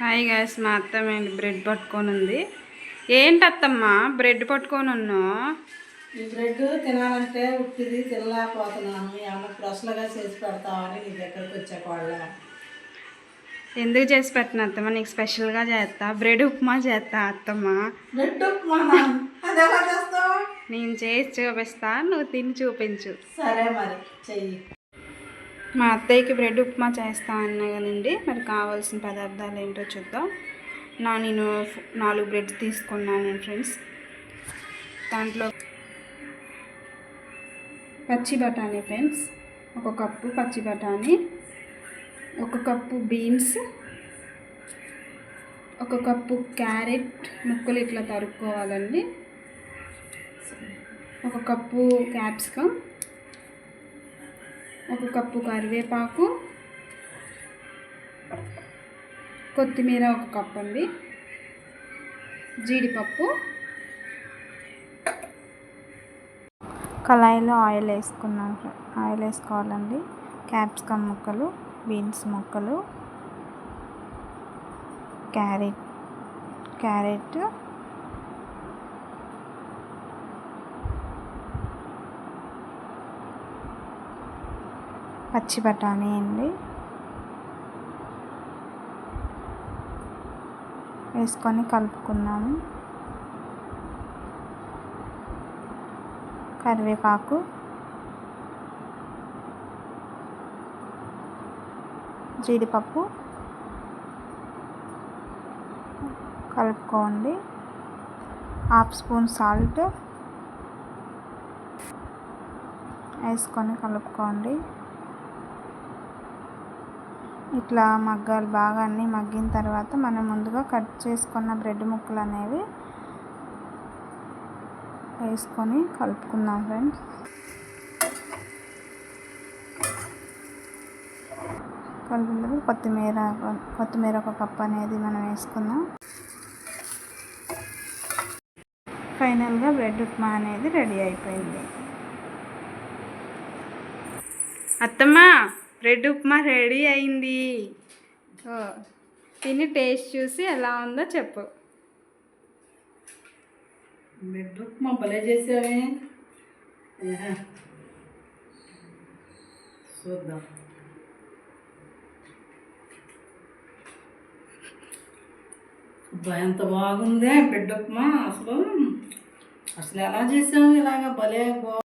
Hi guys, మా అత్తమ్మ ఏంటి బ్రెడ్ పట్టుకొని ఉంది. ఏంటి అత్తమ్మ బ్రెడ్ పట్టుకొని ఉన్నావు? ఈ బ్రెడ్ తినాలంటే ఉట్టిది తినలేకపోతున్నాను. ఏమన్నా ఫ్రెష్లుగా చేసి పెడతామని నీ దగ్గరకు వచ్చాక వాళ్ళ ఎందుకు చేసి పెట్టిన అత్తమ్మ? నీకు స్పెషల్గా చేస్తా, బ్రెడ్ ఉప్మా చేస్తా అత్తమ్మ. బ్రెడ్ ఉప్మా అది ఎలా చేస్తావు? నేను చేసి చూపిస్తా, నువ్వు తిని చూపించు. సరే మరి చెయ్యి. మా అత్తయ్యకి బ్రెడ్ ఉప్మా చేస్తా అన్నా కదండి. మరి కావాల్సిన పదార్థాలు ఏంటో చూద్దాం. నేను 4 బ్రెడ్స్ తీసుకున్నాను ఫ్రెండ్స్. దాంట్లో పచ్చి బఠానీ ఫ్రెండ్స్, 1 కప్పు పచ్చి బఠానీ, 1 కప్పు బీన్స్, 1 కప్పు క్యారెట్ ముక్కలు ఇట్లా తరుక్కోవాలండి, 1 కప్పు క్యాప్సికమ్, 1 కప్పు కరివేపాకు, కొత్తిమీర 1 కప్పు అండి, జీడిపప్పు. కళాయిలో ఆయిల్ వేసుకోవాలండి. క్యాప్సికమ్ ముక్కలు, బీన్స్ ముక్కలు, క్యారెట్, పచ్చి బఠానీ అండి వేసుకొని కలుపుకున్నాము. కరివేపాకు, జీడిపప్పు కలుపుకోండి. 1/2 స్పూన్ సాల్ట్ వేసుకొని కలుపుకోండి. ఇట్లా మగ్గాలి బాగా. అన్నీ మగ్గిన తర్వాత మనం ముందుగా కట్ చేసుకున్న బ్రెడ్ ముక్కలు అనేవి వేసుకొని కలుపుకుందాం ఫ్రెండ్స్. కలిపిన కొత్తిమీర 1 కప్ అనేది మనం వేసుకుందాం. ఫైనల్గా బ్రెడ్ ఉప్మా అనేది రెడీ అయిపోయింది. అత్తమ్మ బ్రెడ్ ఉప్మా రెడీ అయింది. తిని టేస్ట్ చూసి ఎలా ఉందో చెప్పు. బ్రెడ్ ఉప్మా భలే చేసావే. చూద్దాం. ఎంత బాగుందే బ్రెడ్ ఉప్మా. అసలు ఎలా చేసావు ఇలాగా భలే